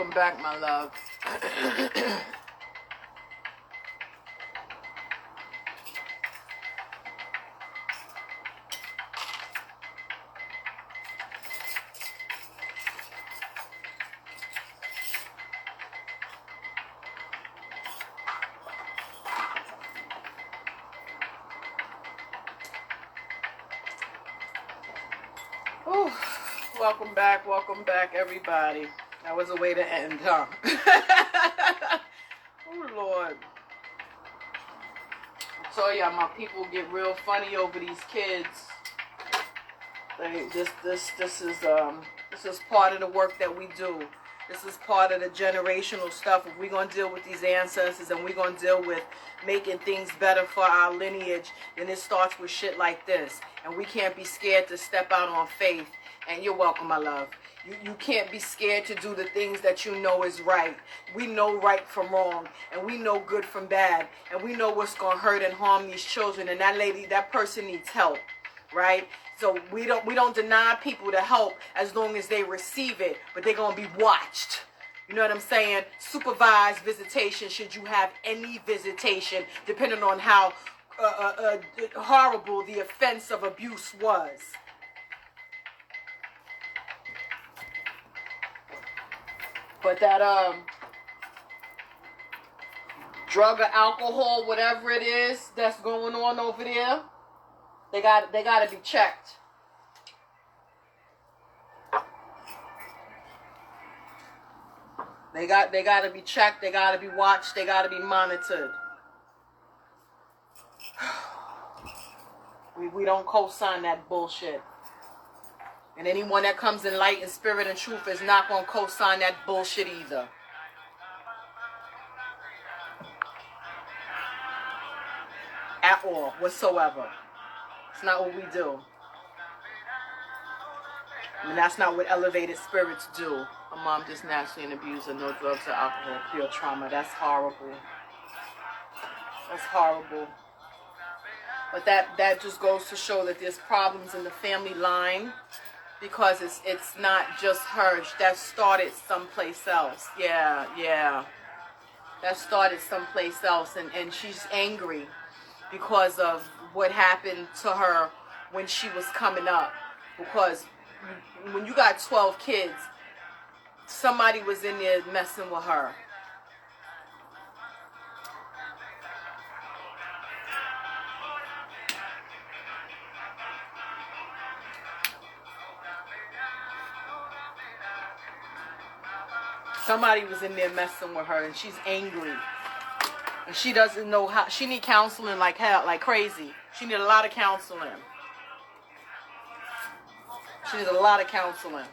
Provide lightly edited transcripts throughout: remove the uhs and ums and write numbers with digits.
Welcome back, my love. Ooh, welcome back, everybody. That was a way to end, huh? Oh, Lord. I tell y'all, my people get real funny over these kids. This is part of the work that we do. This is part of the generational stuff. If we're going to deal with these ancestors and we're going to deal with making things better for our lineage, then it starts with shit like this. And we can't be scared to step out on faith. And you're welcome, my love. You can't be scared to do the things that you know is right. We know right from wrong. And we know good from bad. And we know what's going to hurt and harm these children. And that person needs help. Right? So we don't deny people the help as long as they receive it, but they're gonna be watched. You know what I'm saying? Supervised visitation, should you have any visitation, depending on how horrible the offense of abuse was. But that drug or alcohol, whatever it is that's going on over there, they got to be checked. They got to be checked. They got to be watched. They got to be monitored. We don't co-sign that bullshit. And anyone that comes in light and spirit and truth is not going to co-sign that bullshit either. At all, whatsoever. It's not what we do. And that's not what elevated spirits do. A mom just naturally an abuser, no drugs or alcohol, pure trauma. That's horrible. That's horrible. But that just goes to show that there's problems in the family line, because it's not just her. That started someplace else. Yeah. That started someplace else, and she's angry because of what happened to her when she was coming up. Because when you got 12 kids, somebody was in there messing with her. Somebody was in there messing with her, and she's angry. And she doesn't know how. She need counseling like hell, like crazy. She need a lot of counseling. She needs a lot of counseling.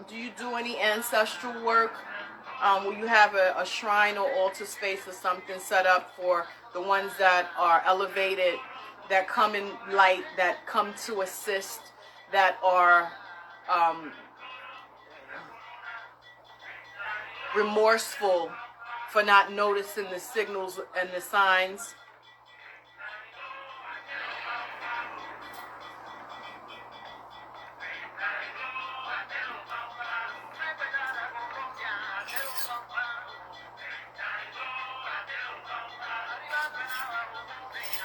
Do you do any ancestral work? Will you have a shrine or altar space or something set up for the ones that are elevated, that come in light, that come to assist, that are remorseful for not noticing the signals and the signs?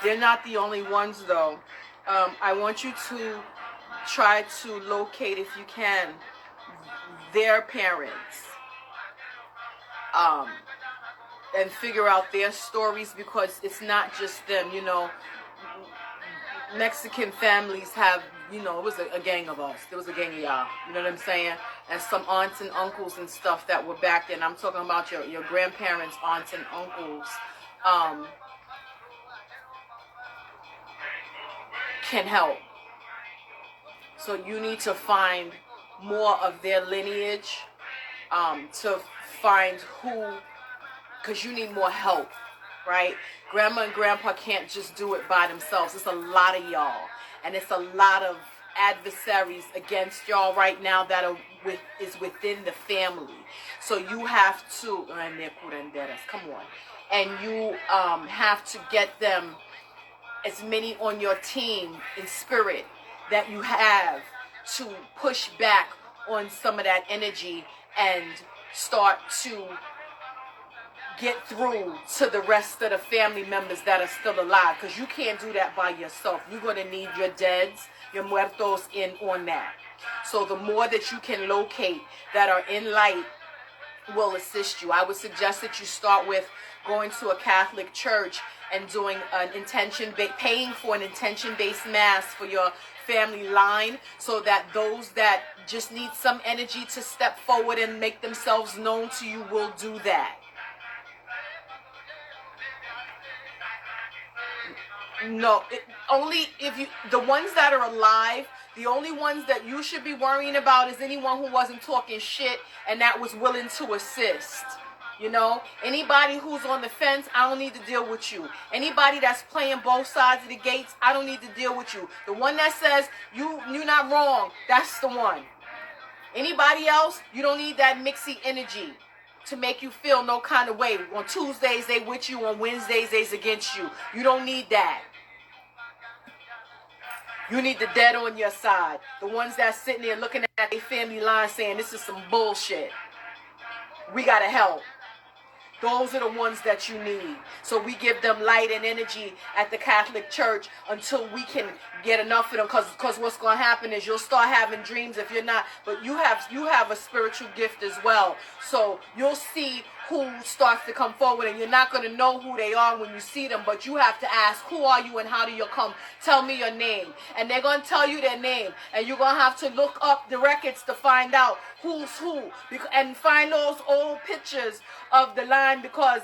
They're not the only ones, though. I want you to try to locate, if you can, their parents, and figure out their stories, because it's not just them. You know, Mexican families have, it was a gang of us. There was a gang of y'all. You know what I'm saying? And some aunts and uncles and stuff that were back then. I'm talking about your grandparents, aunts and uncles. Can help. So you need to find more of their lineage, to find who, because you need more help, right? Grandma and grandpa can't just do it by themselves. It's a lot of y'all, and it's a lot of adversaries against y'all right now that is within the family. So you have to, come on, and you have to get them, as many on your team in spirit that you have, to push back on some of that energy and start to get through to the rest of the family members that are still alive, because you can't do that by yourself. You're going to need your deads, your muertos in on that. So the more that you can locate that are in light will assist you. I would suggest that you start with going to a Catholic church and doing an paying for an intention-based mass for your family line, so that those that just need some energy to step forward and make themselves known to you will do that. No, only if you, the ones that are alive, the only ones that you should be worrying about is anyone who wasn't talking shit and that was willing to assist. You know, anybody who's on the fence, I don't need to deal with you. Anybody that's playing both sides of the gates, I don't need to deal with you. The one that says you're not wrong, that's the one. Anybody else, you don't need that mixy energy to make you feel no kind of way. On Tuesdays, they with you. On Wednesdays, they's against you. You don't need that. You need the dead on your side. The ones that's sitting there looking at their family line saying, this is some bullshit. We got to help. Those are the ones that you need. So we give them light and energy at the Catholic Church until we can get enough of them. Because what's going to happen is you'll start having dreams if you're not. But you have a spiritual gift as well. So you'll see who starts to come forward, and you're not going to know who they are when you see them, but you have to ask, who are you and how do you come? Tell me your name. And they're going to tell you their name, and you're going to have to look up the records to find out who's who, and find those old pictures of the line, because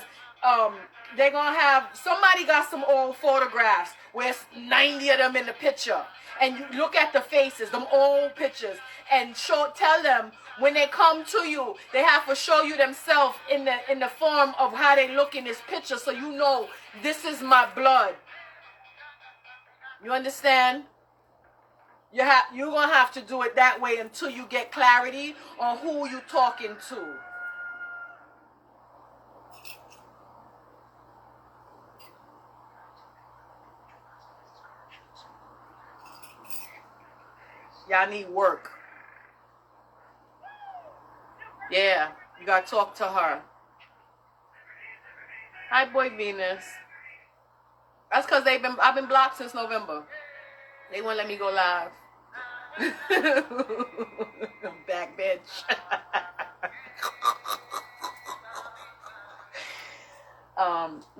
they're going to have, somebody got some old photographs where it's 90 of them in the picture, and you look at the faces, them old pictures, and tell them when they come to you, they have to show you themselves in the form of how they look in this picture, so you know this is my blood. You understand? You're gonna have to do it that way until you get clarity on who you're talking to. Y'all need work. Yeah, you gotta talk to her. Hi, boy Venus. That's because I've been blocked since November. They won't let me go live. Back bitch.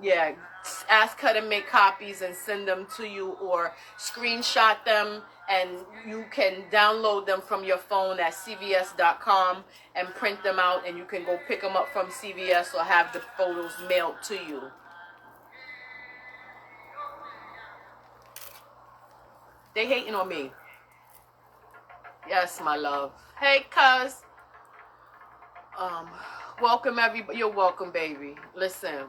Yeah, ask her to make copies and send them to you, or screenshot them, and you can download them from your phone at cvs.com and print them out, and you can go pick them up from CVS or have the photos mailed to you. They hating on me. Yes, my love. Hey, cuz. Welcome everybody. You're welcome, baby. Listen.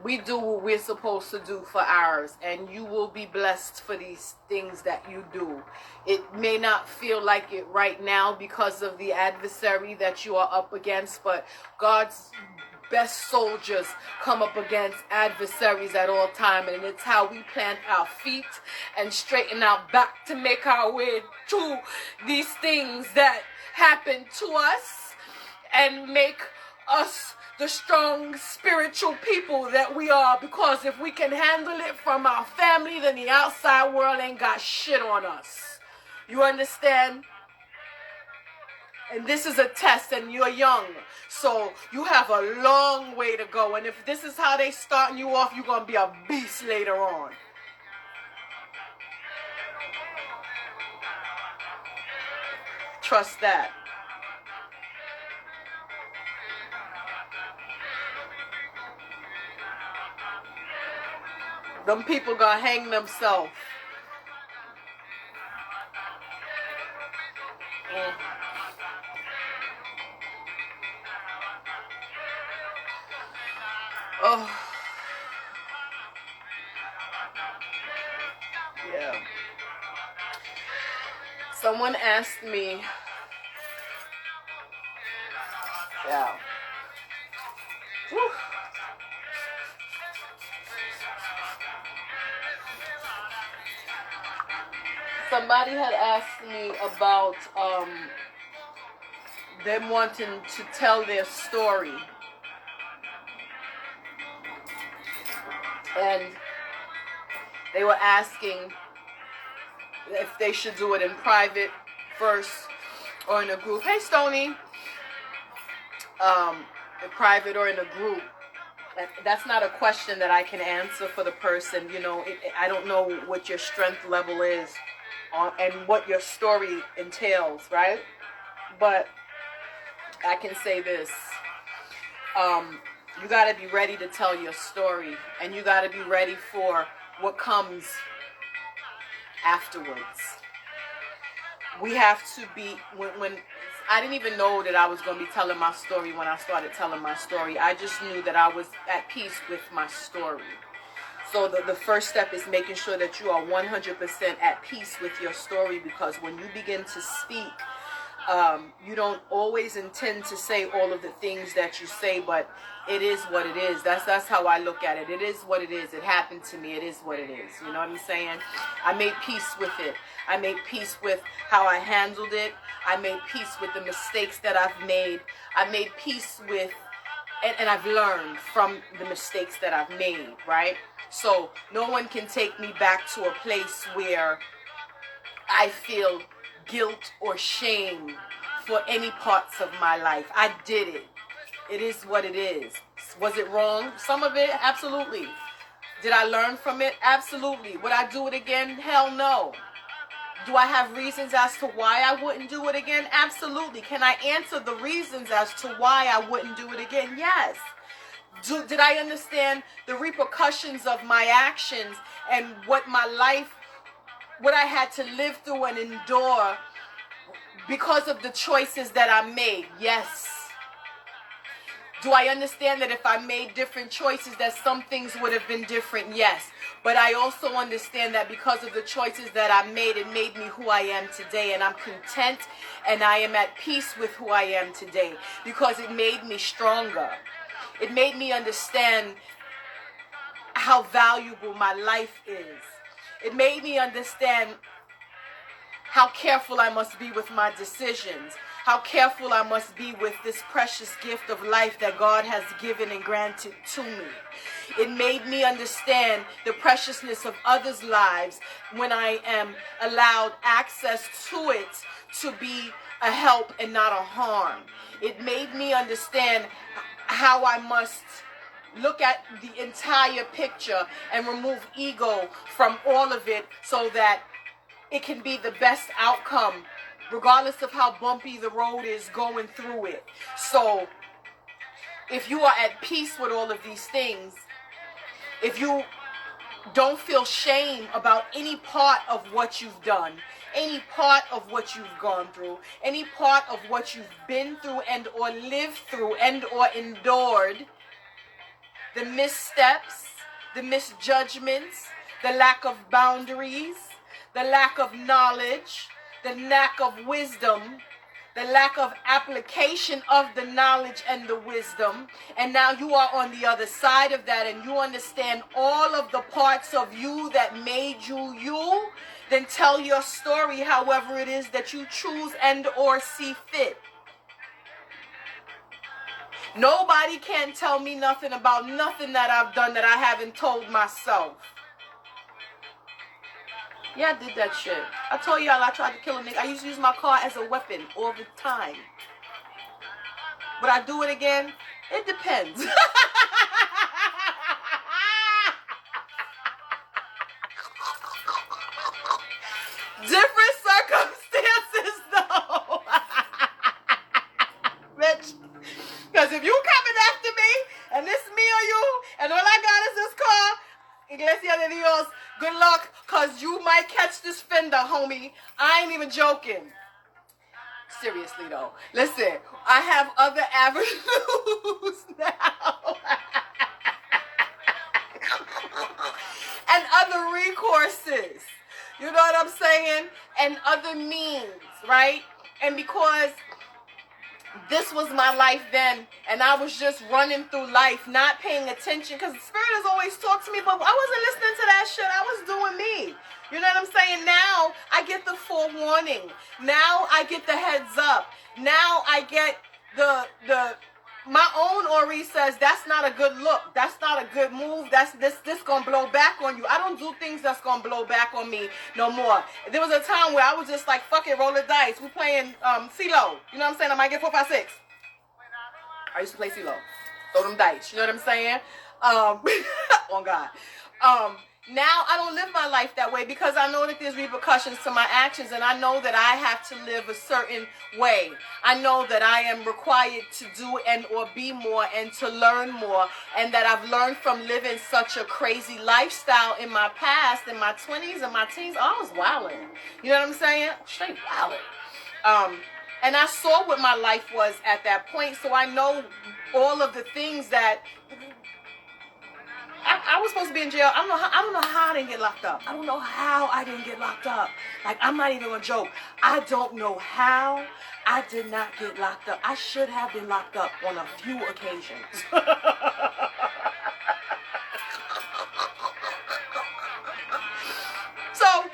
We do what we're supposed to do for ours, and you will be blessed for these things that you do. It may not feel like it right now because of the adversary that you are up against, but God's best soldiers come up against adversaries at all time, and it's how we plant our feet and straighten our back to make our way through these things that happen to us and make us the strong spiritual people that we are, because if we can handle it from our family, then the outside world ain't got shit on us. You understand? And this is a test, and you're young, so you have a long way to go. And if this is how they starting you off, you're going to be a beast later on. Trust that. Them people gonna hang themselves. Oh. Yeah. Someone asked me, yeah. Whew. Somebody had asked me about them wanting to tell their story. And they were asking if they should do it in private first or in a group. Hey, Stony. In private or in a group. That's not a question that I can answer for the person. You know, I don't know what your strength level is and what your story entails, right? But I can say this. You got to be ready to tell your story, and you got to be ready for what comes afterwards. We have to be, when I didn't even know that I was going to be telling my story when I started telling my story. I just knew that I was at peace with my story. So the first step is making sure that you are 100% at peace with your story, because when you begin to speak, you don't always intend to say all of the things that you say, but it is what it is. That's how I look at it. It is what it is. It happened to me. It is what it is. You know what I'm saying? I made peace with it. I made peace with how I handled it. I made peace with the mistakes that I've made. I made peace with, and I've learned from the mistakes that I've made, right? So no one can take me back to a place where I feel guilt or shame for any parts of my life. I did it. It is what it is. Was it wrong? Some of it, absolutely. Did I learn from it? Absolutely. Would I do it again? Hell no. Do I have reasons as to why I wouldn't do it again? Absolutely. Can I answer the reasons as to why I wouldn't do it again? Yes. Did I understand the repercussions of my actions and what my life, what I had to live through and endure because of the choices that I made? Yes. Do I understand that if I made different choices that some things would have been different? Yes. But I also understand that because of the choices that I made, it made me who I am today. And I'm content and I am at peace with who I am today because it made me stronger. It made me understand how valuable my life is. It made me understand how careful I must be with my decisions, how careful I must be with this precious gift of life that God has given and granted to me. It made me understand the preciousness of others' lives when I am allowed access to it to be a help and not a harm. It made me understand how I must look at the entire picture and remove ego from all of it so that it can be the best outcome, regardless of how bumpy the road is going through it. So, if you are at peace with all of these things, if you don't feel shame about any part of what you've done, any part of what you've gone through, any part of what you've been through and or lived through and or endured, the missteps, the misjudgments, the lack of boundaries, the lack of knowledge, the lack of wisdom, the lack of application of the knowledge and the wisdom, and now you are on the other side of that and you understand all of the parts of you that made you you, then tell your story however it is that you choose and or see fit. Nobody can tell me nothing about nothing that I've done that I haven't told myself. Yeah, I did that shit. I told y'all I tried to kill a nigga. I used to use my car as a weapon all the time. Would I do it again? It depends. Different circumstances, though. Bitch. Because if you coming after me, and this me or you, and all I got is this car, Iglesia de Dios, good luck, because you might catch this fender, homie. I ain't even joking. Seriously, though. Listen, I have other avenues now. And other recourses. You know what I'm saying? and other means, right? And because this was my life then, and I was just running through life, not paying attention, because the Spirit has always talked to me, but I wasn't listening to that shit. I was doing me. You know what I'm saying? Now I get the forewarning. Now I get the heads up. Now I get the my own Ori says that's not a good look. That's not a good move. This gonna blow back on you. I don't do things that's gonna blow back on me no more. There was a time where I was just like, fuck it, roll the dice. We playing CeeLo. You know what I'm saying? I might get 4, 5, 6. I used to play CeeLo. Throw them dice. You know what I'm saying? On God. Now I don't live my life that way because I know that there's repercussions to my actions, and I know that I have to live a certain way. I know that I am required to do and or be more and to learn more, and that I've learned from living such a crazy lifestyle in my past, in my 20s and my teens. I was wilding. You know what I'm saying? Straight wilding. And I saw what my life was at that point, so I know all of the things that I was supposed to be in jail. I don't know how I didn't get locked up. I don't know how I didn't get locked up. Like, I'm not even gonna joke. I don't know how I did not get locked up. I should have been locked up on a few occasions. So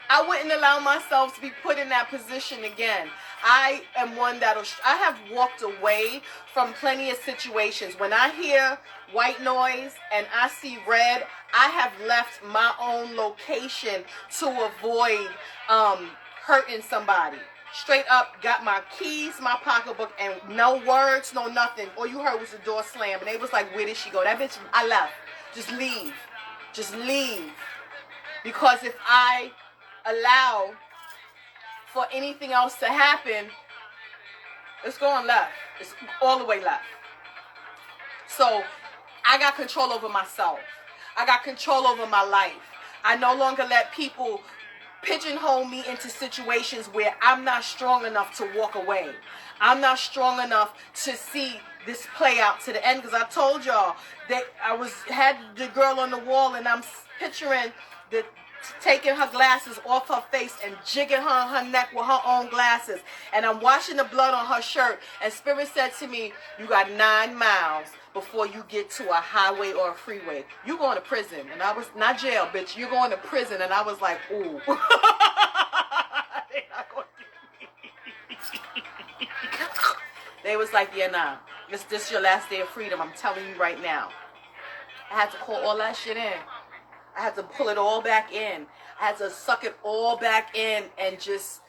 I wouldn't allow myself to be put in that position again. I am one I have walked away from plenty of situations. When I hear white noise and I see red, I have left my own location to avoid hurting somebody. Straight up, got my keys, my pocketbook, and no words, no nothing. All you heard was the door slam, and they was like, where did she go? That bitch, I left. Just leave. Just leave. Because if I allow for anything else to happen, it's going left. It's all the way left. So I got control over myself. I got control over my life. I no longer let people pigeonhole me into situations where I'm not strong enough to walk away. I'm not strong enough to see this play out to the end, because I told y'all that I had the girl on the wall, and I'm picturing taking her glasses off her face and jigging her neck with her own glasses, and I'm watching the blood on her shirt, and Spirit said to me, you got 9 miles before you get to a highway or a freeway. You going to prison. And I was, not jail, bitch, you're going to prison. And I was like, ooh. They not gonna get me. They was like, yeah, nah, this your last day of freedom, I'm telling you right now. I had to call all that shit in. I had to pull it all back in. I had to suck it all back in and just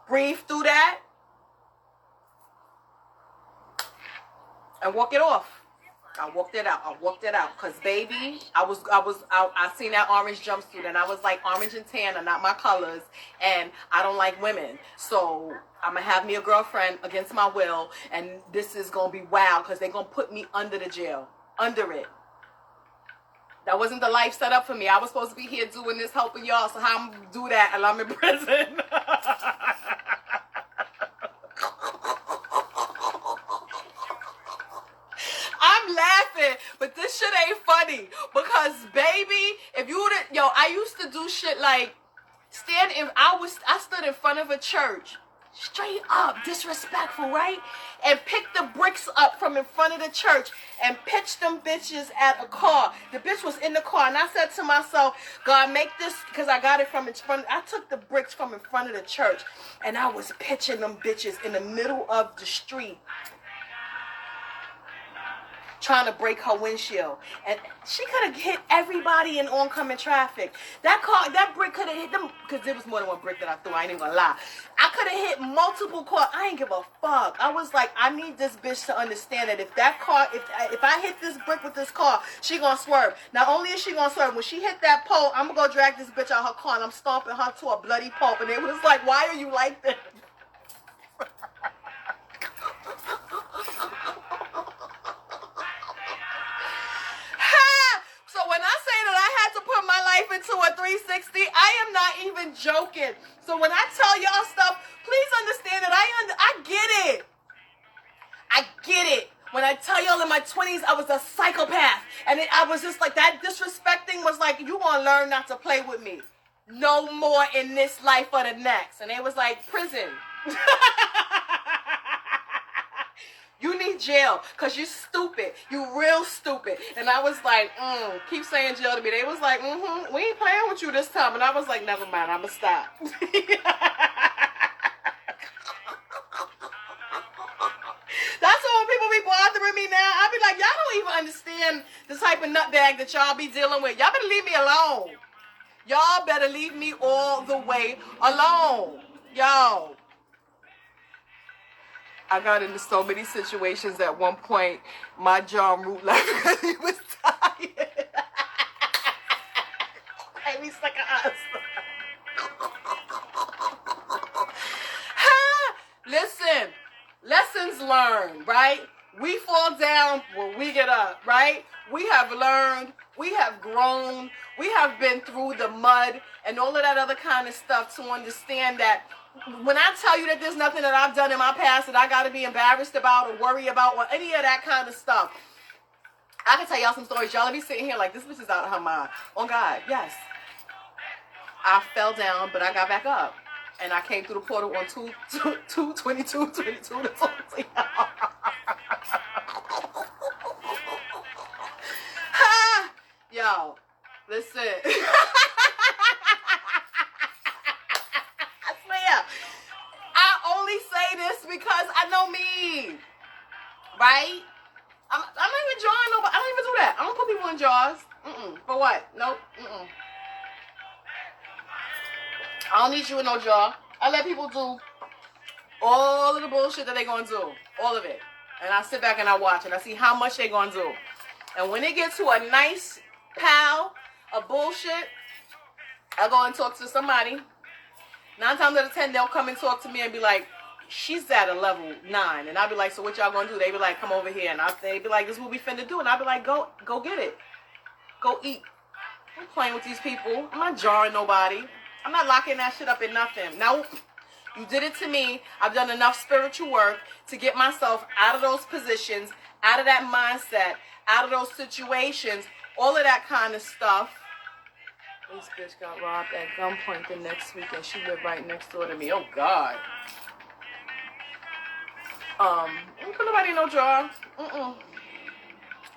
breathe through that and walk it off. I walked it out. Cause baby, I seen that orange jumpsuit, and I was like, orange and tan are not my colors, and I don't like women. So I'm gonna have me a girlfriend against my will, and this is gonna be wild, cause they're gonna put me under the jail, under it. That wasn't the life set up for me. I was supposed to be here doing this, helping y'all. So how I'm gonna do that and I'm in prison? I'm laughing, but this shit ain't funny. Because baby, if you would, I used to do shit like I stood in front of a church. Straight up disrespectful, right? And picked the bricks up from in front of the church and pitched them bitches at a car. The bitch was in the car, and I said to myself, God, make this, because I got it from in front. I took the bricks from in front of the church, and I was pitching them bitches in the middle of the street, trying to break her windshield. And she could have hit everybody in oncoming traffic. That brick could have hit them, because there was more than one brick that I threw, I ain't even gonna lie. I could have hit multiple cars. I ain't give a fuck. I was like, I need this bitch to understand that if I hit this brick with this car, she gonna swerve. Not only is she gonna swerve, when she hit that pole, I'm gonna go drag this bitch out her car, and I'm stomping her to a bloody pulp. And it was like, why are you like this? Into a 360, I am not even joking. So when I tell y'all stuff, please understand that I get it. I get it. When I tell y'all in my 20s, I was a psychopath. And I was just like, that disrespecting was like, you gonna learn not to play with me. No more in this life or the next. And they was like, prison. You need jail because you stupid. You real stupid. And I was like, keep saying jail to me. They was like, we ain't playing with you this time. And I was like, never mind, I'ma stop. That's why when people be bothering me now, I be like, y'all don't even understand the type of nutbag that y'all be dealing with. Y'all better leave me alone. Y'all better leave me all the way alone. Yo. I got into so many situations at one point. My jaw root left because he was tired. And we stuck at us. Listen, lessons learned, right? We fall down when we get up, right? We have learned, we have grown, we have been through the mud and all of that other kind of stuff to understand that when I tell you that there's nothing that I've done in my past that I got to be embarrassed about or worry about or any of that kind of stuff, I can tell y'all some stories. Y'all be sitting here like, this bitch is out of her mind. Oh, God, yes. I fell down, but I got back up. And I came through the portal on 22 to talk to y'all. Yo, listen. I swear. I only say this because I know me. Right? I'm not even drawing nobody. I don't even do that. I don't put people in jars. For what? Nope. I don't need you in no jar. I let people do all of the bullshit that they gonna do. All of it. And I sit back and I watch and I see how much they gonna do. And when they get to a nice pile of bullshit, I go and talk to somebody. 9 times out of 10, they'll come and talk to me and be like, she's at a level 9. And I'll be like, so what y'all gonna do? They be like, come over here. And they be like, this is what we finna do. And I'll be like, go get it. Go eat. I'm playing with these people. I'm not jarring nobody. I'm not locking that shit up in nothing. Now, you did it to me. I've done enough spiritual work to get myself out of those positions, out of that mindset, out of those situations, all of that kind of stuff. This bitch got robbed at gunpoint the next week and she lived right next door to me. Oh, God. Don't put nobody in no jar.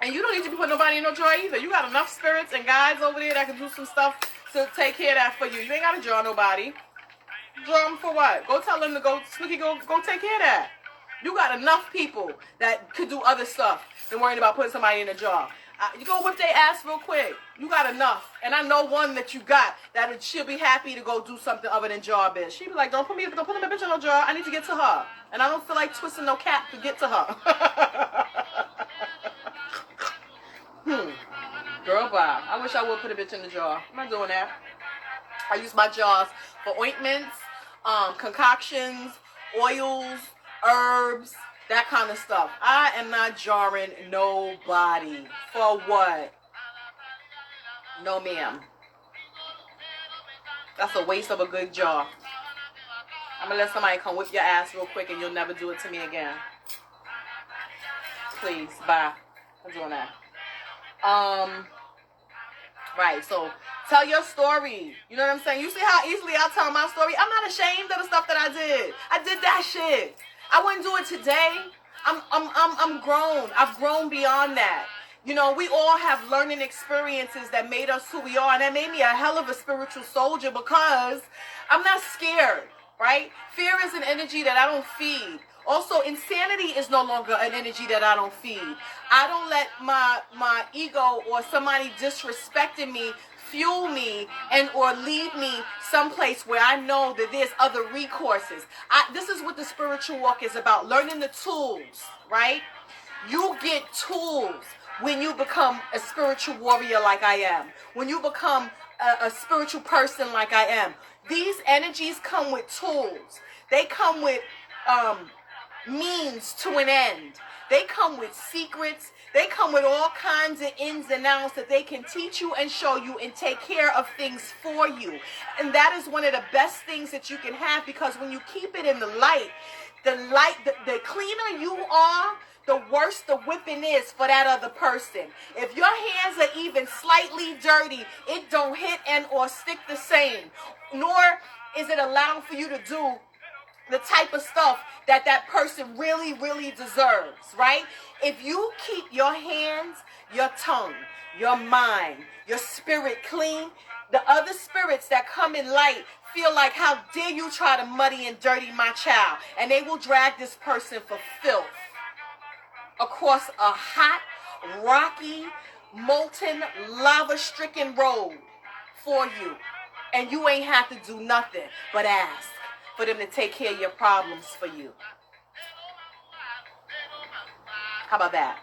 And you don't need to be putting nobody in no jar either. You got enough spirits and guides over there that can do some stuff to take care of that for you. You ain't got to jar nobody. Jar them for what? Go tell them to go, Snooki, go take care of that. You got enough people that could do other stuff than worrying about putting somebody in a jar. You go whip their ass real quick. You got enough. And I know one that you got that she'll be happy to go do something other than jar bitch. She'll be like, don't put them in a bitch in no jar. I need to get to her. And I don't feel like twisting no cap to get to her. Girl, bye. I wish I would put a bitch in the jar. I'm not doing that. I use my jars for ointments, concoctions, oils, herbs, that kind of stuff. I am not jarring nobody. For what? No, ma'am. That's a waste of a good jar. I'm going to let somebody come whip your ass real quick and you'll never do it to me again. Please, bye. I'm doing that. Right, so tell your story. You know what I'm saying? You see how easily I tell my story? I'm not ashamed of the stuff that I did. I did that shit. I wouldn't do it today. I'm grown. I've grown beyond that. You know, we all have learning experiences that made us who we are, and that made me a hell of a spiritual soldier because I'm not scared, right? Fear is an energy that I don't feed. Also, insanity is no longer an energy that I don't feed. I don't let my ego or somebody disrespecting me fuel me and or lead me someplace where I know that there's other recourses. This is what the spiritual walk is about, learning the tools, right? You get tools when you become a spiritual warrior like I am, when you become a spiritual person like I am. These energies come with tools. They come with means to an end. They come with secrets. They come with all kinds of ins and outs that they can teach you and show you and take care of things for you. And that is one of the best things that you can have, because when you keep it in the light, the cleaner you are, the worse the whipping is for that other person. If your hands are even slightly dirty, it don't hit and or stick the same. Nor is it allowed for you to do the type of stuff that that person really, really deserves, right? If you keep your hands, your tongue, your mind, your spirit clean, the other spirits that come in light feel like, how dare you try to muddy and dirty my child? And they will drag this person for filth across a hot, rocky, molten, lava-stricken road for you. And you ain't have to do nothing but ask for them to take care of your problems for you. How about that?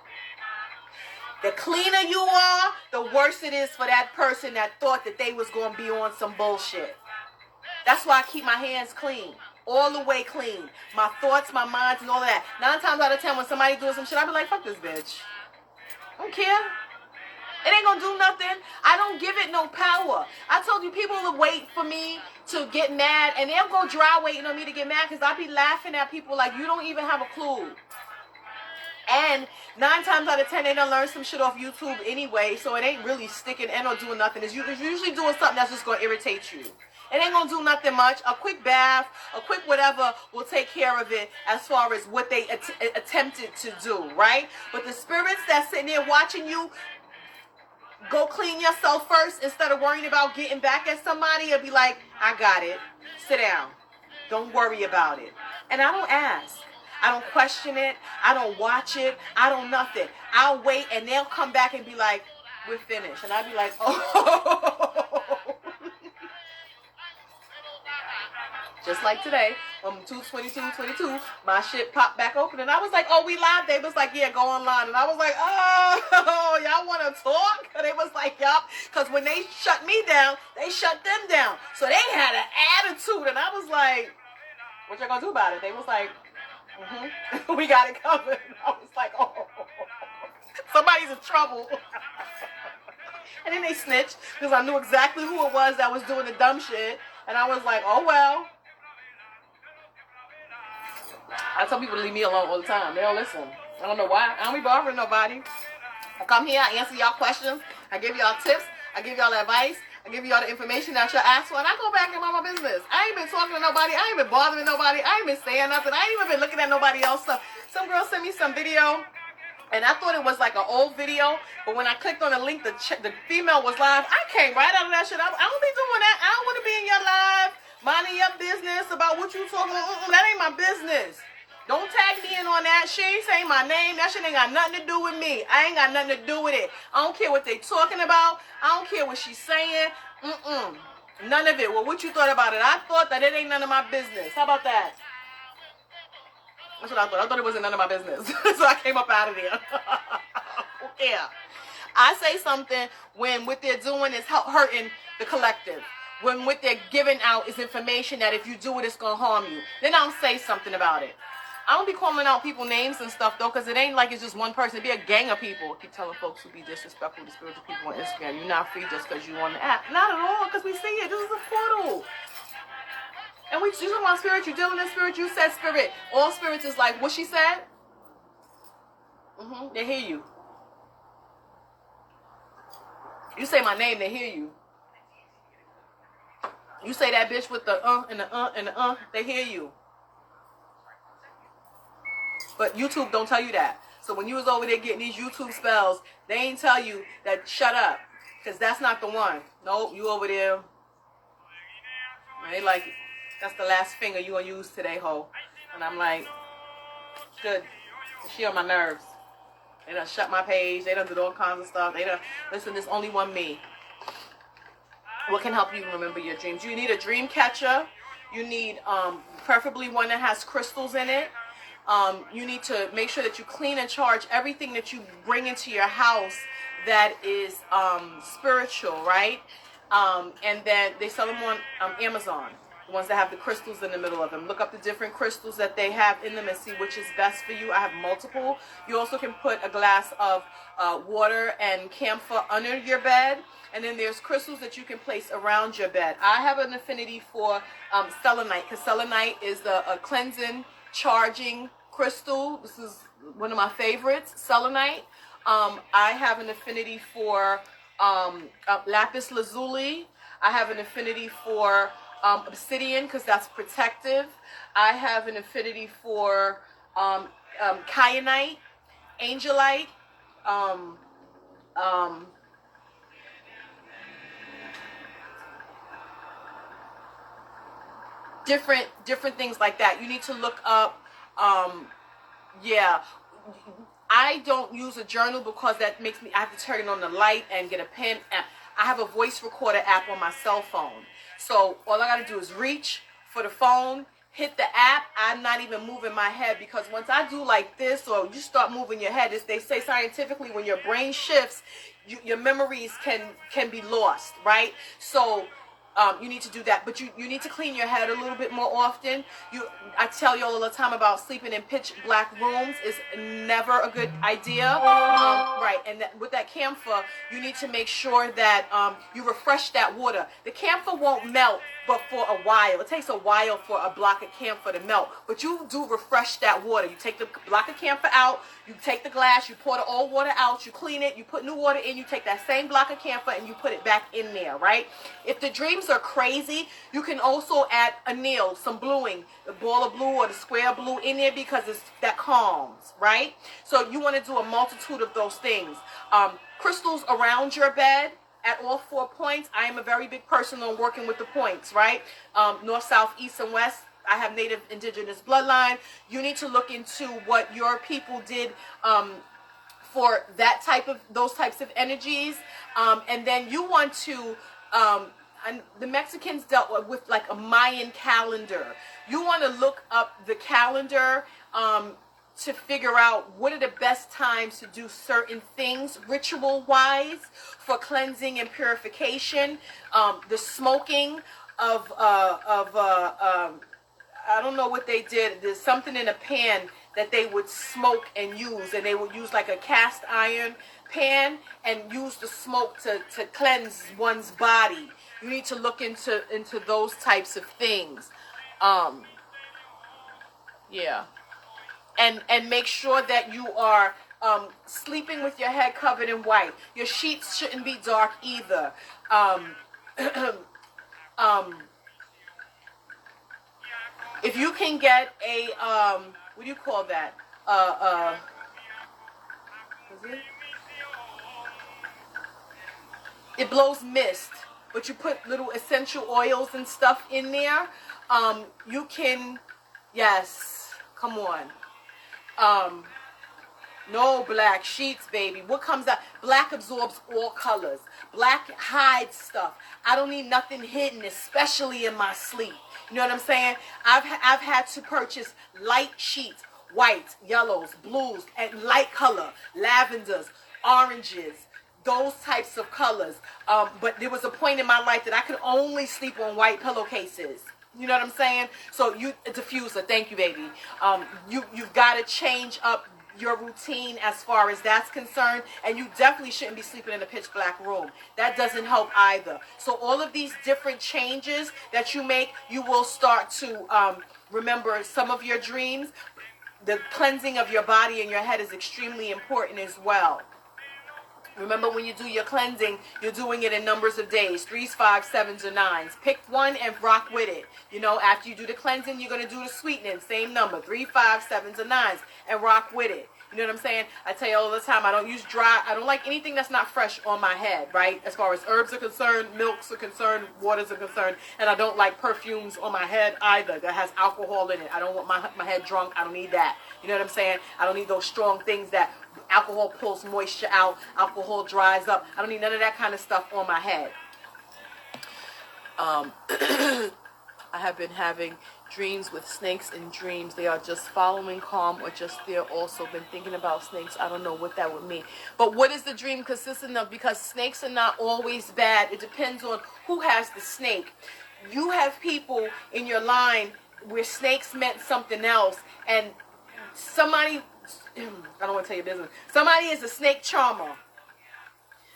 The cleaner you are, the worse it is for that person that thought that they was going to be on some bullshit. That's why I keep my hands clean. All the way clean. My thoughts, my minds, and all of that. 9 times out of 10, when somebody doing some shit, I be like, fuck this bitch. I don't care. It ain't gonna do nothing. I don't give it no power. I told you, people will wait for me to get mad, and they'll go dry waiting on me to get mad, because I be laughing at people like, you don't even have a clue. And 9 times out of 10, they done learn some shit off YouTube anyway, so it ain't really sticking and or doing nothing. It's usually doing something that's just gonna irritate you. It ain't gonna do nothing much. A quick bath, a quick whatever will take care of it as far as what they attempted to do, right? But the spirits that's sitting there watching you go clean yourself first instead of worrying about getting back at somebody, you'll be like, I got it. Sit down. Don't worry about it. And I don't ask. I don't question it. I don't watch it. I don't nothing. I'll wait, and they'll come back and be like, we're finished. And I'll be like, oh. Just like today, on 2/22/22, my shit popped back open, and I was like, oh, we live? They was like, yeah, go online. And I was like, oh, y'all want to talk? And they was like, yup. Because when they shut me down, they shut them down. So they had an attitude, and I was like, what y'all gonna do about it? They was like, we got it covered. And I was like, oh, somebody's in trouble. And then they snitched, because I knew exactly who it was that was doing the dumb shit. And I was like, oh, well. I tell people to leave me alone all the time. They don't listen. I don't know why. I don't be bothering nobody. I come here, I answer y'all questions, I give y'all tips, I give y'all advice, I give y'all the information that y'all ask for, and I go back and mind my business. I ain't been talking to nobody, I ain't been bothering nobody, I ain't been saying nothing, I ain't even been looking at nobody else stuff. Some girl sent me some video, and I thought it was like an old video, but when I clicked on the link, the female was live. I came right out of that shit. I don't be doing that. I don't want to be in your live, minding your business about what you talking about. That ain't my business. Don't tag me in on that. She ain't saying my name. That shit ain't got nothing to do with me. I ain't got nothing to do with it. I don't care what they talking about. I don't care what she's saying. None of it. Well, what you thought about it? I thought that it ain't none of my business. How about that? That's what I thought. I thought it wasn't none of my business. So I came up out of there. Yeah. I say something when what they're doing is hurting the collective. When what they're giving out is information that if you do it, it's going to harm you. Then I'll say something about it. I don't be calling out people names and stuff, though, because it ain't like it's just one person. It be a gang of people. I keep telling folks who be disrespectful to spiritual people on Instagram, you're not free just because you on the app. Not at all, because we see it. This is a portal. And you talking about spirit, you dealing in spirit, you said spirit. All spirits is like what she said. They hear you. You say my name, they hear you. You say that bitch with the and the they hear you. But YouTube don't tell you that. So when you was over there getting these YouTube spells, they ain't tell you that shut up. Because that's not the one. Nope, you over there. They like, that's the last finger you gonna use today, ho. And I'm like, good. She on my nerves. They done shut my page. They done did all kinds of stuff. They done, listen, there's only one me. What can help you remember your dreams? You need a dream catcher. You need preferably one that has crystals in it. You need to make sure that you clean and charge everything that you bring into your house that is spiritual, right? And then they sell them on Amazon, the ones that have the crystals in the middle of them. Look up the different crystals that they have in them and see which is best for you. I have multiple. You also can put a glass of water and camphor under your bed. And then there's crystals that you can place around your bed. I have an affinity for selenite, because selenite is a cleansing, charging crystal. This is one of my favorites, selenite. I have an affinity for lapis lazuli. I have an affinity for obsidian because that's protective. I have an affinity for kyanite, angelite, different things like that. You need to look up. Yeah, I don't use a journal because that makes me, I have to turn on the light and get a pen. I have a voice recorder app on my cell phone. So all I got to do is reach for the phone, hit the app. I'm not even moving my head, because once I do like this, or you start moving your head, they say scientifically when your brain shifts, your memories can be lost, right? So you need to do that, but you need to clean your head a little bit more often. I tell you all the time about sleeping in pitch black rooms is never a good idea, right? And with that camphor, you need to make sure that you refresh that water. The camphor won't melt, but for a while. It takes a while for a block of camphor to melt, but you do refresh that water. You take the block of camphor out, you take the glass, you pour the old water out, you clean it, you put new water in, you take that same block of camphor and you put it back in there, right? If the dreams are crazy, you can also add a nail, some bluing, the ball of blue or the square blue in there, because that calms, right? So you want to do a multitude of those things. Crystals around your bed at all 4 points. I am a very big person on working with the points, right? North, south, east, and west. I have native indigenous bloodline. You need to look into what your people did for those types of energies. And then you want to, and the Mexicans dealt with like a Mayan calendar. You want to look up the calendar to figure out what are the best times to do certain things ritual-wise for cleansing and purification. The smoking of I don't know what they did. There's something in a pan that they would smoke and use, and they would use like a cast iron pan and use the smoke to cleanse one's body. You need to look into those types of things. Yeah. And make sure that you are sleeping with your head covered in white. Your sheets shouldn't be dark either. If you can get a what do you call that? It blows mist, but you put little essential oils and stuff in there. You can, yes, come on. No black sheets, baby. What comes out? Black absorbs all colors. Black hides stuff. I don't need nothing hidden, especially in my sleep. You know what I'm saying? I've had to purchase light sheets, whites, yellows, blues, and light color, lavenders, oranges, those types of colors. But there was a point in my life that I could only sleep on white pillowcases. You know what I'm saying? So a diffuser, thank you, baby. You've got to change up your routine as far as that's concerned, and you definitely shouldn't be sleeping in a pitch black room. That doesn't help either. So all of these different changes that you make, you will start to remember some of your dreams. The cleansing of your body and your head is extremely important as well. Remember, when you do your cleansing, you're doing it in numbers of days, 3s, 5s, 7s, or 9s. Pick one and rock with it. You know, after you do the cleansing, you're going to do the sweetening, same number, 3, 5, 7s, or 9s, and rock with it. You know what I'm saying? I tell you all the time, I don't like anything that's not fresh on my head, right? As far as herbs are concerned, milks are concerned, waters are concerned, and I don't like perfumes on my head either that has alcohol in it. I don't want my head drunk. I don't need that. You know what I'm saying? I don't need those strong things that alcohol pulls moisture out, alcohol dries up. I don't need none of that kind of stuff on my head. I have been having dreams with snakes in dreams. They are just following calm or just there. Also been thinking about snakes. I don't know what that would mean. But what is the dream consistent of? Because snakes are not always bad. It depends on who has the snake. You have people in your line where snakes meant something else, and somebody, I don't want to tell you business. Somebody is a snake charmer.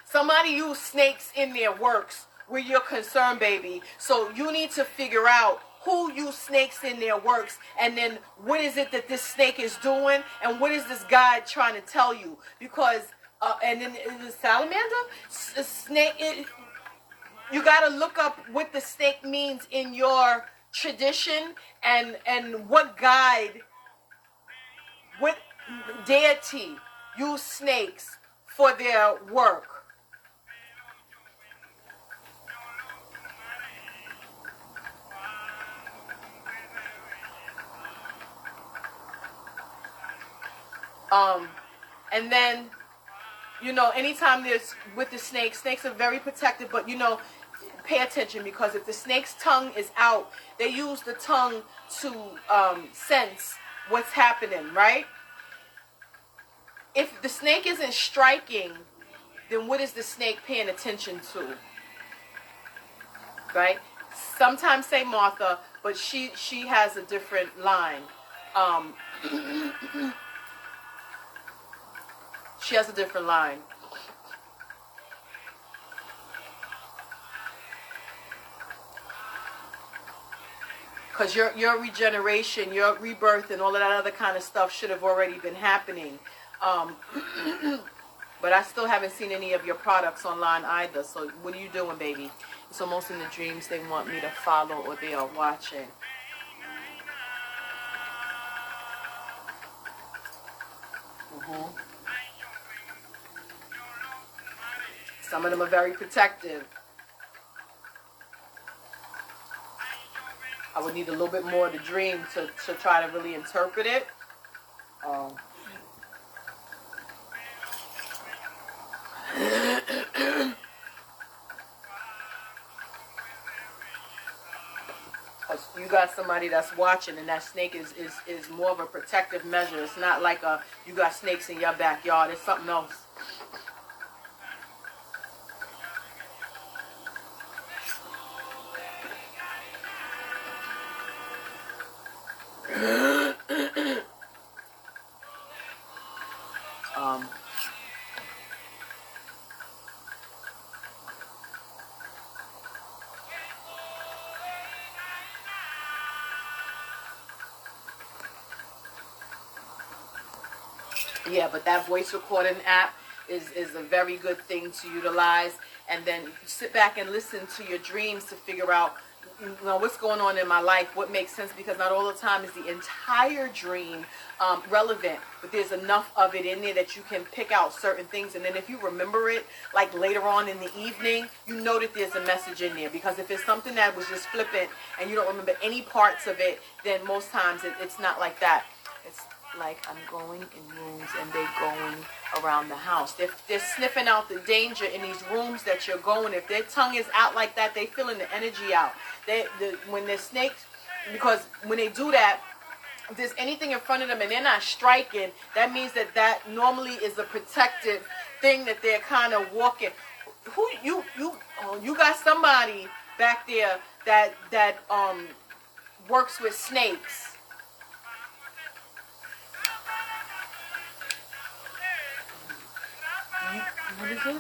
Somebody used snakes in their works where you're concerned, baby. So you need to figure out who used snakes in their works, and then what is it that this snake is doing, and what is this guide trying to tell you? Because and then the salamander, snake. You got to look up what the snake means in your tradition, and what guide, what deity use snakes for their work. And then, you know, anytime there's with the snakes are very protective, but you know, pay attention, because if the snake's tongue is out, they use the tongue to sense what's happening, right? If the snake isn't striking, then what is the snake paying attention to? Right? Sometimes say Martha, but she has a different line. She has a different line. Because your regeneration, your rebirth, and all of that other kind of stuff should have already been happening. But I still haven't seen any of your products online either. So what are you doing, baby? It's almost in the dreams they want me to follow, or they are watching. Some of them are very protective. I would need a little bit more of the dream to try to really interpret it. You got somebody that's watching, and that snake is more of a protective measure. It's not like you got snakes in your backyard. It's something else. Yeah, but that voice recording app is a very good thing to utilize. And then sit back and listen to your dreams to figure out, you know, what's going on in my life, what makes sense, because not all the time is the entire dream relevant, but there's enough of it in there that you can pick out certain things. And then if you remember it, like later on in the evening, you know that there's a message in there. Because if it's something that was just flippant and you don't remember any parts of it, then most times it's not like that. It's like I'm going in rooms and they're going around the house. They're sniffing out the danger in these rooms that you're going. If their tongue is out like that, they feeling the energy out. When they're snakes, because when they do that, if there's anything in front of them and they're not striking, that means that normally is a protective thing that they're kind of walking. You got somebody back there that works with snakes. What is it?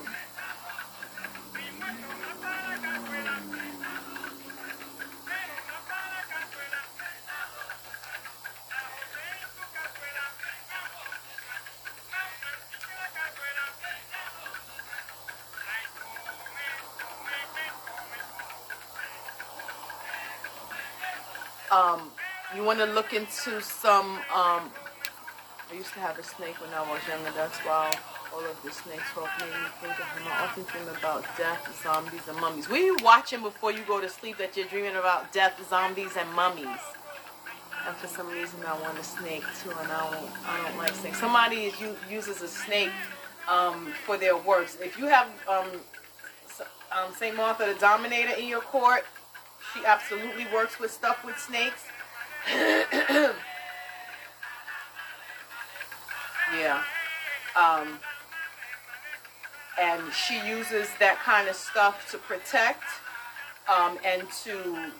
You want to look into some, I used to have a snake when I was younger. That's why all of the snakes talk made me think of him. I often dream about death, zombies, and mummies. What are you watching before you go to sleep that you're dreaming about death, zombies, and mummies? And for some reason I want a snake too, and I don't like snakes. Somebody uses a snake for their works. If you have St. Martha the Dominator in your court, she absolutely works with stuff with snakes. Yeah. And she uses that kind of stuff to protect and to,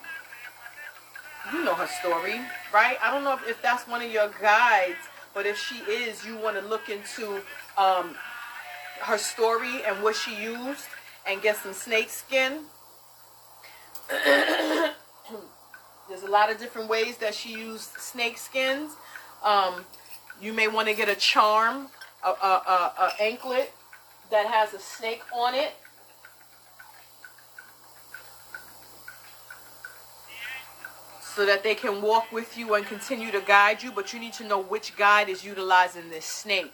you know her story, right? I don't know if that's one of your guides, but if she is, you want to look into her story and what she used and get some snake skin. There's a lot of different ways that she used snake skins. You may want to get a charm, a anklet that has a snake on it. So that they can walk with you and continue to guide you, but you need to know which guide is utilizing this snake.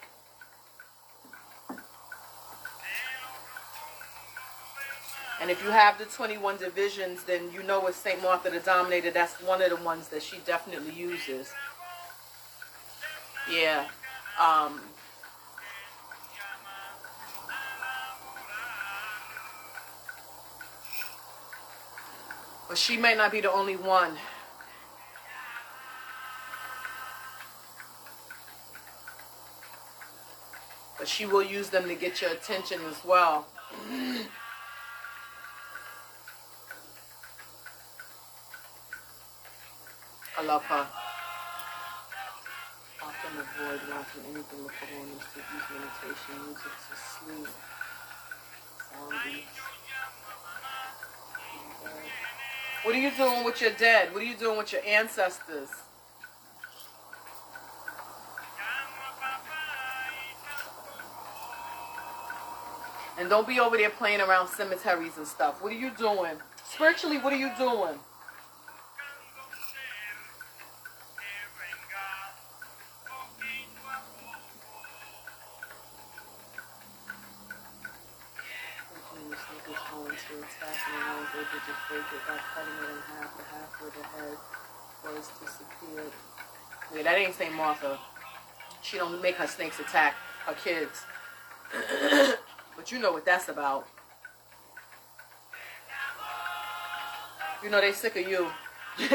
And if you have the 21 divisions, then you know it's St. Martha the Dominator. That's one of the ones that she definitely uses. Yeah. But she may not be the only one. But she will use them to get your attention as well. I love her. Often avoid watching anything before going to sleep. Use meditation, music to sleep. Sound beats. What are you doing with your dead? What are you doing with your ancestors? And don't be over there playing around cemeteries and stuff. What are you doing? Spiritually, what are you doing? Yeah, that ain't St. Martha. She don't make her snakes attack her kids. But you know what that's about. You know they sick of you.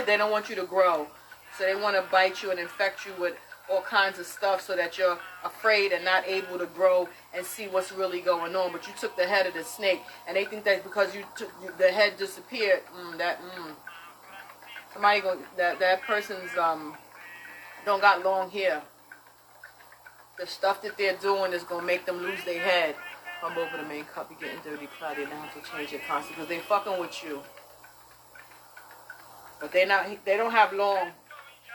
They don't want you to grow. So they want to bite you and infect you with all kinds of stuff so that you're afraid and not able to grow and see what's really going on. But you took the head of the snake, and they think that because you took the head disappeared, somebody that person's don't got long hair. The stuff that they're doing is gonna make them lose their head. Come over the main cup, you're getting dirty, cloudy, and have to change it constantly because they fucking with you. But they don't have long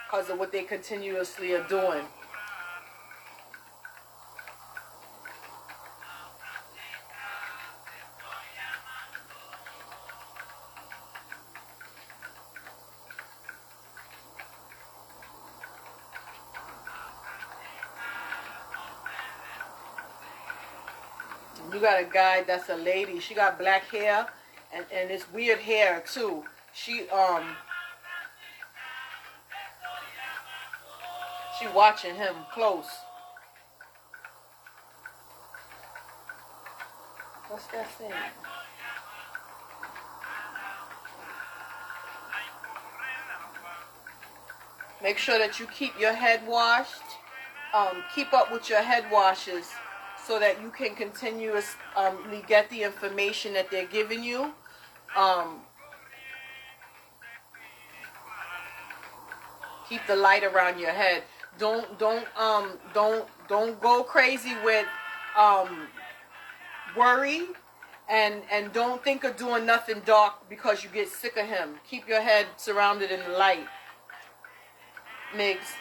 because of what they continuously are doing. You got a guy that's a lady. She got black hair and this weird hair too. She watching him close. What's that saying? Make sure that you keep your head washed. Keep up with your head washes so that you can continuously get the information that they're giving you. Keep the light around your head. Don't go crazy with worry, and don't think of doing nothing dark because you get sick of him. Keep your head surrounded in the light. Migs.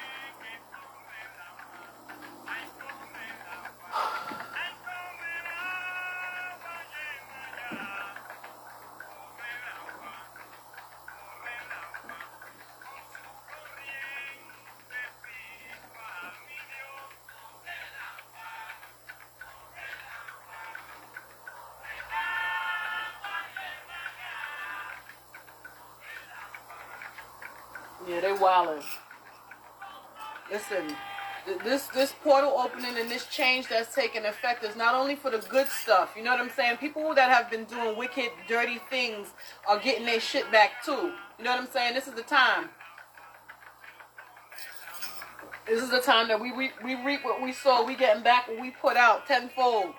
Yeah, they wildin'. Listen, this portal opening and this change that's taking effect is not only for the good stuff. You know what I'm saying? People that have been doing wicked, dirty things are getting their shit back too. You know what I'm saying? This is the time. This is the time that we reap what we sow. We getting back what we put out tenfold.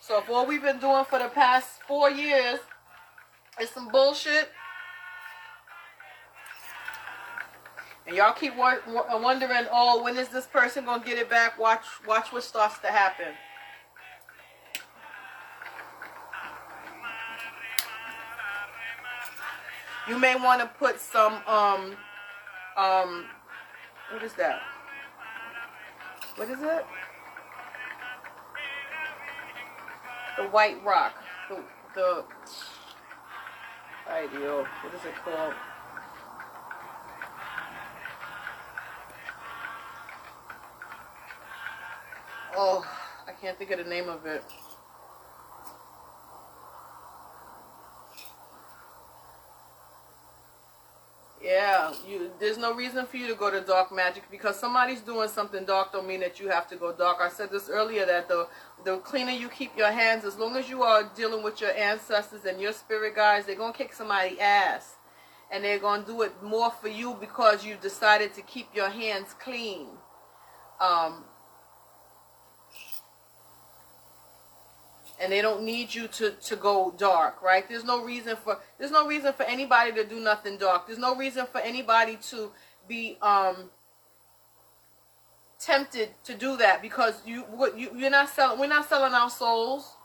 So if all we've been doing for the past 4 years is some bullshit, and y'all keep wondering, oh, when is this person going to get it back? Watch what starts to happen. You may want to put some, what is that? What is it? The white rock. Ideal. What is it called? Oh, I can't think of the name of it. Yeah, there's no reason for you to go to dark magic, because somebody's doing something dark don't mean that you have to go dark. I said this earlier, that the cleaner you keep your hands, as long as you are dealing with your ancestors and your spirit guides, they're going to kick somebody's ass. And they're going to do it more for you because you decided to keep your hands clean. And they don't need you to go dark, right? There's no reason for anybody to do nothing dark. There's no reason for anybody to be tempted to do that, because we're not selling our souls.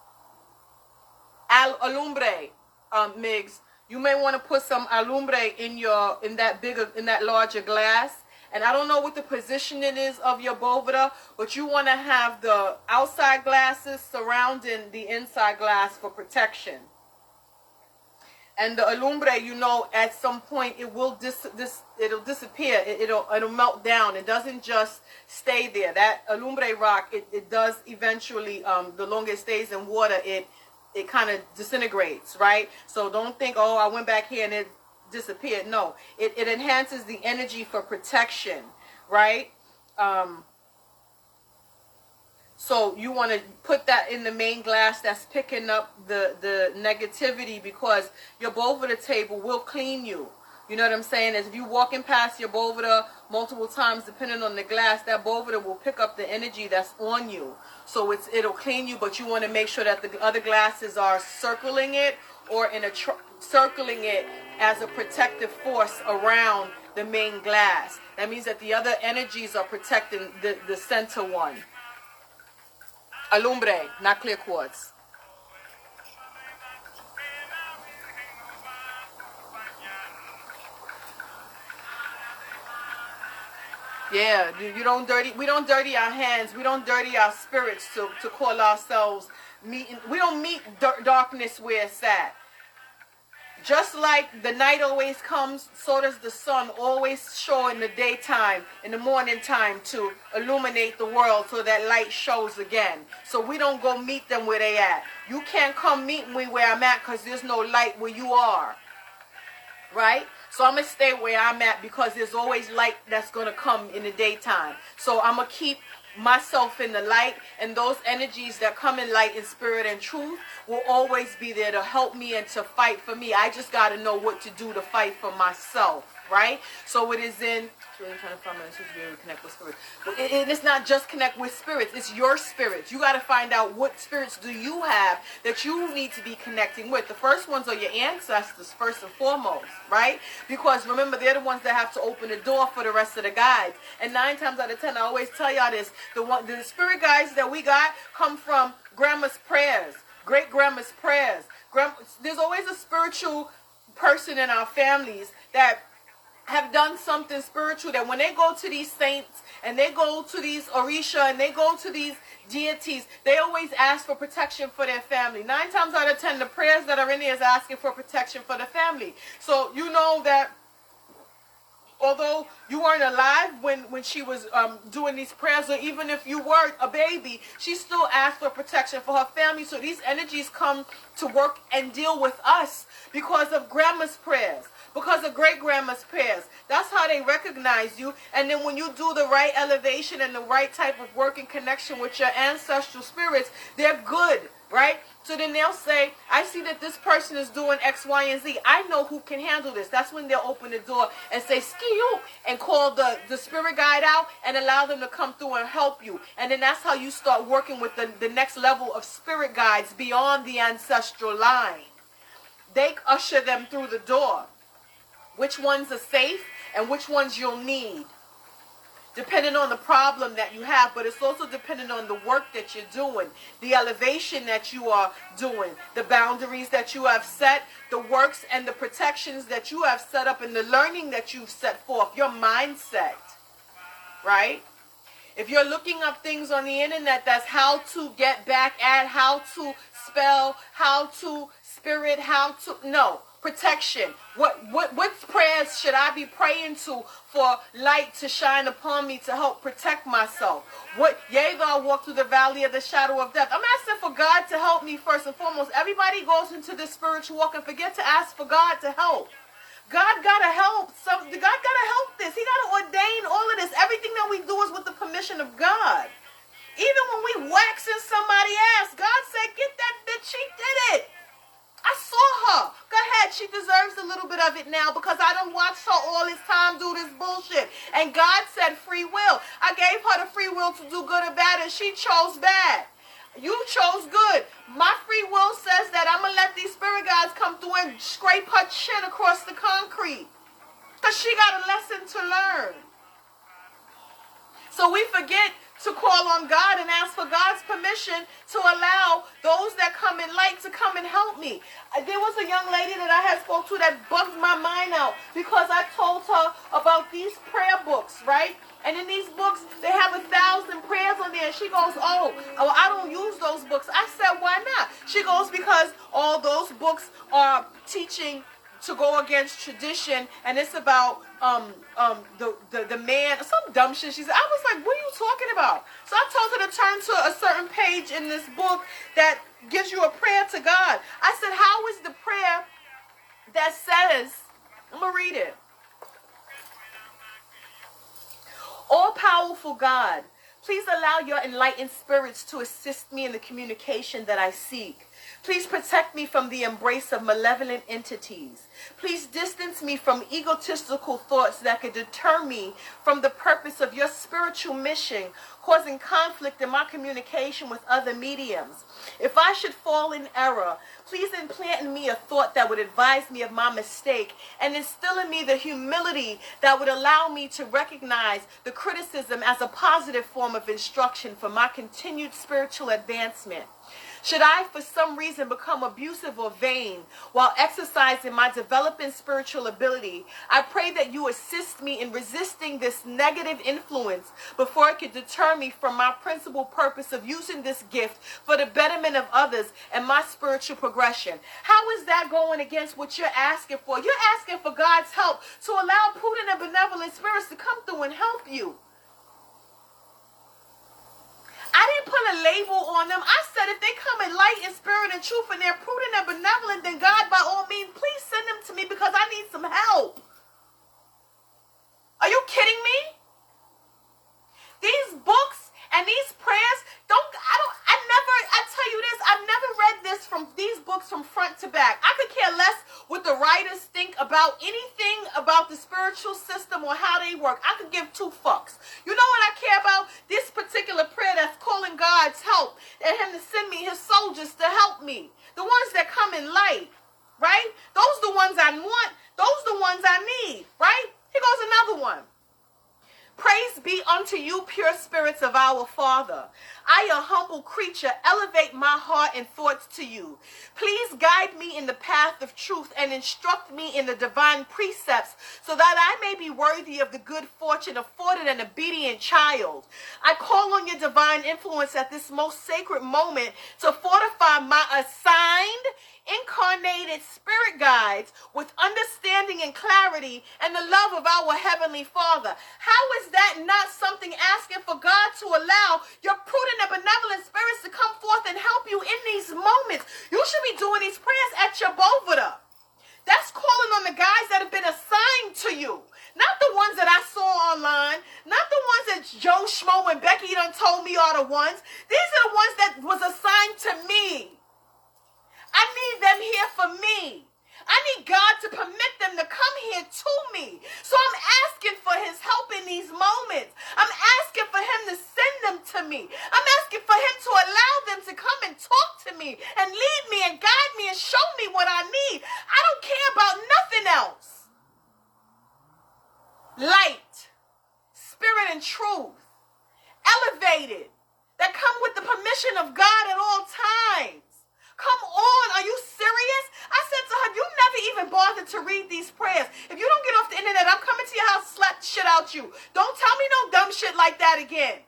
Alumbre, Migs. You may want to put some alumbre in that larger glass. And I don't know what the positioning is of your boveda, but you want to have the outside glasses surrounding the inside glass for protection. And the alumbre, at some point it will it'll disappear. It'll melt down. It doesn't just stay there. That alumbre rock, it does eventually, the longer it stays in water, it kind of disintegrates, right? So don't think, oh, I went back here and it disappeared. No, it enhances the energy for protection, right? So you want to put that in the main glass that's picking up the negativity, because your boveda table will clean you. You know what I'm saying? As if you walking past your boveda multiple times, depending on the glass, that boveda will pick up the energy that's on you. So it'll clean you, but you want to make sure that the other glasses are circling it, or circling it as a protective force around the main glass. That means that the other energies are protecting the center one. Alumbre, not clear quartz. Yeah, we don't dirty our hands. We don't dirty our spirits to call ourselves meeting. We don't meet darkness where it's at. Just like the night always comes, so does the sun always show in the daytime, in the morning time, to illuminate the world so that light shows again. So we don't go meet them where they at. You can't come meet me where I'm at because there's no light where you are. Right? So I'm going to stay where I'm at because there's always light that's going to come in the daytime. So I'm going to keep myself in the light, and those energies that come in light and spirit and truth will always be there to help me and to fight for me. I just got to know what to do to fight for myself, right? So it is in really trying to find my to be able to connect with spirits. But it's not just connect with spirits, it's your spirits. You got to find out what spirits do you have that you need to be connecting with. The first ones are your ancestors, first and foremost, right? Because remember, they're the ones that have to open the door for the rest of the guides. And 9 times out of 10, I always tell y'all this, the spirit guides that we got come from grandma's prayers, great grandma's prayers. There's always a spiritual person in our families that have done something spiritual, that when they go to these saints and they go to these Orisha and they go to these deities, they always ask for protection for their family. 9 times out of 10, the prayers that are in there is asking for protection for the family. So you know that although you weren't alive when she was doing these prayers, or even if you were a baby, she still asked for protection for her family. So these energies come to work and deal with us because of grandma's prayers, because of great-grandma's prayers. That's how they recognize you. And then when you do the right elevation and the right type of work and connection with your ancestral spirits, they're good, right? So then they'll say, I see that this person is doing X, Y, and Z. I know who can handle this. That's when they'll open the door and say, ski-you, and call the spirit guide out and allow them to come through and help you. And then that's how you start working with the next level of spirit guides beyond the ancestral line. They usher them through the door. Which ones are safe and which ones you'll need. depending on the problem that you have, but it's also dependent on the work that you're doing, the elevation that you are doing, the boundaries that you have set, the works and the protections that you have set up, and the learning that you've set forth, your mindset, right? If you're looking up things on the internet, that's how to get back at, how to spell, how to spirit, how to, no. Protection. What prayers should I be praying to for light to shine upon me to help protect myself? Yea, though I walk through the valley of the shadow of death. I'm asking for God to help me first and foremost. Everybody goes into this spiritual walk and forget to ask for God to help. God gotta help. God gotta help this. He gotta ordain all of this. Everything that we do is with the permission of God. Even when we waxing somebody's ass, God said, "Get that bitch. She did it. I saw her. Go ahead. She deserves a little bit of it now because I done watched her all this time do this bullshit." And God said free will. I gave her the free will to do good or bad, and she chose bad. You chose good. My free will says that I'm going to let these spirit guides come through and scrape her chin across the concrete because she got a lesson to learn. So we forget to call on God and ask for God's permission to allow those that come in light to come and help me. There was a young lady that I had spoke to that bugged my mind out because I told her about these prayer books, right? And in these books, they have 1,000 prayers on there. And she goes, oh, I don't use those books. I said, why not? She goes, because all those books are teaching to go against tradition, and it's about the man, some dumb shit. She said, I was like, what are you talking about? So I told her to turn to a certain page in this book that gives you a prayer to God. I said, how is the prayer that says, I'm going to read it. All-powerful God, please allow your enlightened spirits to assist me in the communication that I seek. Please protect me from the embrace of malevolent entities. Please distance me from egotistical thoughts that could deter me from the purpose of your spiritual mission, causing conflict in my communication with other mediums. If I should fall in error, please implant in me a thought that would advise me of my mistake and instill in me the humility that would allow me to recognize the criticism as a positive form of instruction for my continued spiritual advancement. Should I, for some reason, become abusive or vain while exercising my developing spiritual ability, I pray that you assist me in resisting this negative influence before it could deter me from my principal purpose of using this gift for the betterment of others and my spiritual progression. How is that going against what you're asking for? You're asking for God's help to allow prudent and benevolent spirits to come through and help you. I didn't put a label on them. I said if they come in light and spirit and truth and they're prudent and benevolent, then God, by all means, please send them to me because I need some help. Are you kidding me? These books and these prayers, I tell you this, I've never read these books from front to back. I could care less what the writers think about anything about the spiritual system or how they work. I could give two fucks. You know what I care about? This particular prayer that's calling God's help and him to send me his soldiers to help me. The ones that come in light, right? Those are the ones I want. Those are the ones I need, right? Here goes another one. Praise be unto you, pure spirits of our Father. I, a humble creature, elevate my heart and thoughts to you. Please guide me in the path of truth and instruct me in the divine precepts so that I may be worthy of the good fortune afforded an obedient child. I call on your divine influence at this most sacred moment to fortify my assigned, incarnated spirit guides with understanding and clarity and the love of our Heavenly Father. How is that not something asking for God to allow your prudent and benevolent spirits to come forth and help you in these moments? You should be doing these prayers at your bovada. That's calling on the guys that have been assigned to you. Not the ones that I saw online. Not the ones that Joe Schmo and Becky done told me are the ones. These are the ones that was assigned to me. I need them here for me. I need God to permit them to come here to me. So I'm asking for his help in these moments. I'm asking for him to send them to me. I'm asking for him to allow them to come and talk to me and lead me and guide me and show me what I need. I don't care about nothing else. Light, spirit and truth, elevated, that come with the permission of God at all times. Come on, are you serious? I said to her, you never even bothered to read these prayers. If you don't get off the internet, I'm coming to your house to slap the shit out you. Don't tell me no dumb shit like that again.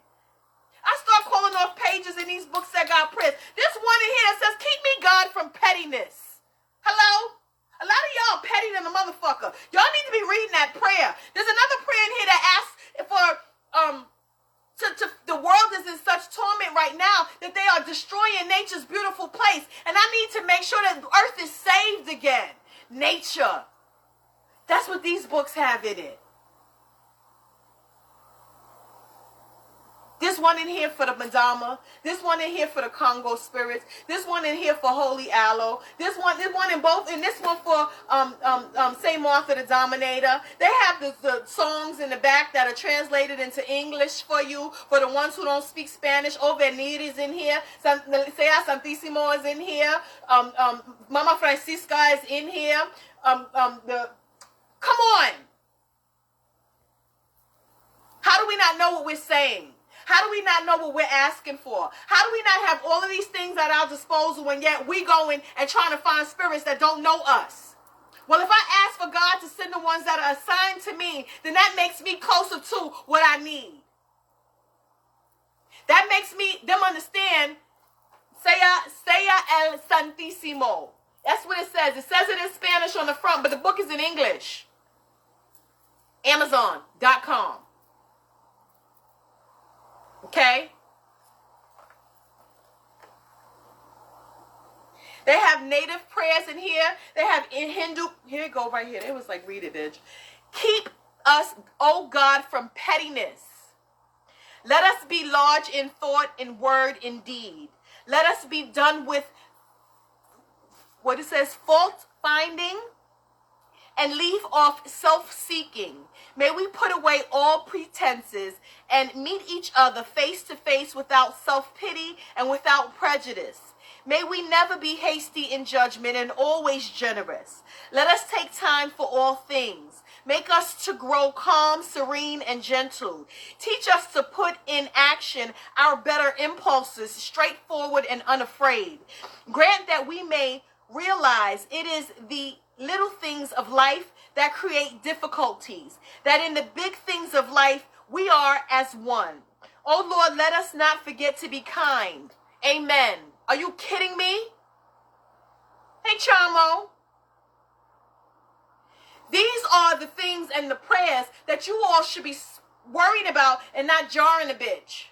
I start calling off pages in these books that got prayers. This one in here that says, keep me, God, from pettiness. Hello? A lot of y'all petty than a motherfucker. Y'all need to be reading that prayer. There's another prayer in here that asks for, the world is in such torment right now that they are destroying nature's beautiful place. And I need to make sure that the earth is saved again. Nature. That's what these books have in it. This one in here for the Madama. This one in here for the Congo spirits. This one in here for Holy Aloe. This one in both, and this one for Saint Martha the Dominator. They have the songs in the back that are translated into English for you. For the ones who don't speak Spanish, O Venir is in here. Sea Santísimo is in here. Mama Francisca is in here. Come on. How do we not know what we're saying? How do we not know what we're asking for? How do we not have all of these things at our disposal and yet we going and trying to find spirits that don't know us? Well, if I ask for God to send the ones that are assigned to me, then that makes me closer to what I need. That makes them understand, Sea el Santísimo. That's what it says. It says it in Spanish on the front, but the book is in English. Amazon.com. Okay? They have native prayers in here. They have in Hindu. Here you go right here. It was like, read it, bitch. Keep us, oh God, from pettiness. Let us be large in thought, in word, in deed. Let us be done with, what it says, fault finding, and leave off self-seeking. May we put away all pretenses and meet each other face to face without self-pity and without prejudice. May we never be hasty in judgment and always generous. Let us take time for all things. Make us to grow calm, serene, and gentle. Teach us to put in action our better impulses, straightforward and unafraid. Grant that we may realize it is the little things of life that create difficulties, that in the big things of life we are as one. Oh Lord, let us not forget to be kind. Amen. Are you kidding me? Hey, Chamo. These are the things and the prayers that you all should be worried about and not jarring a bitch.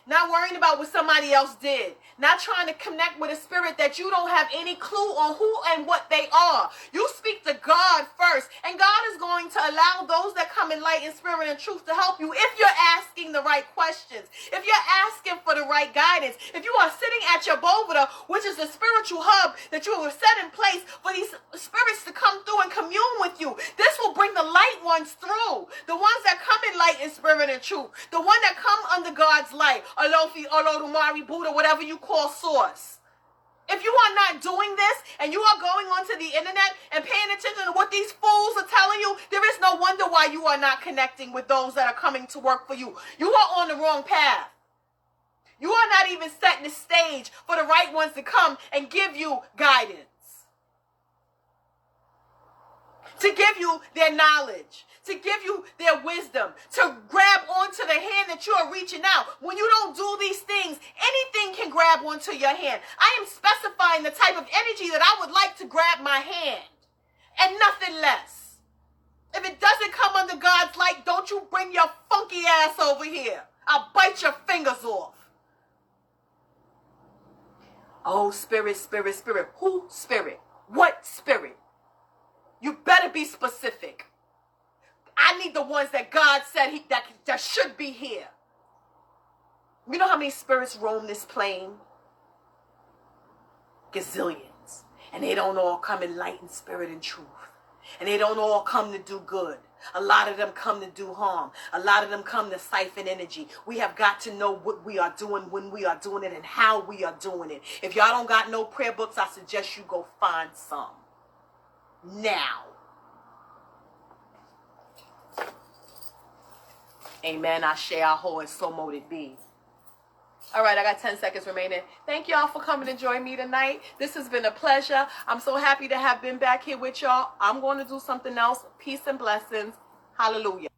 Not worrying about what somebody else did. Not trying to connect with a spirit that you don't have any clue on who and what they are. You speak to God first. And God is going to allow those that come in light and spirit and truth to help you if you're asking the right questions. If you're asking for the right guidance. If you are sitting at your boveda, which is the spiritual hub that you have set in place for these spirits to come through and commune with you. This will bring the light ones through. The ones that come in light and spirit and truth. The one that come under God's light. Alofi, Olodumare, Buddha, whatever you call source. If you are not doing this and you are going onto the internet and paying attention to what these fools are telling you, there is no wonder why you are not connecting with those that are coming to work for you. You are on the wrong path. You are not even setting the stage for the right ones to come and give you guidance. To give you their knowledge. To give you their wisdom, to grab onto the hand that you are reaching out. When you don't do these things, anything can grab onto your hand. I am specifying the type of energy that I would like to grab my hand, and nothing less. If it doesn't come under God's light, don't you bring your funky ass over here. I'll bite your fingers off. Oh, spirit, spirit, spirit. Who spirit? What spirit? You better be specific. I need the ones that God said that should be here. You know how many spirits roam this plane? Gazillions. And they don't all come in light and spirit and truth. And they don't all come to do good. A lot of them come to do harm. A lot of them come to siphon energy. We have got to know what we are doing, when we are doing it, and how we are doing it. If y'all don't got no prayer books, I suggest you go find some. Now. Amen. I share our whole, and so mote it be. All right, I got 10 seconds remaining. Thank y'all for coming to join me tonight. This has been a pleasure. I'm so happy to have been back here with y'all. I'm going to do something else. Peace and blessings. Hallelujah.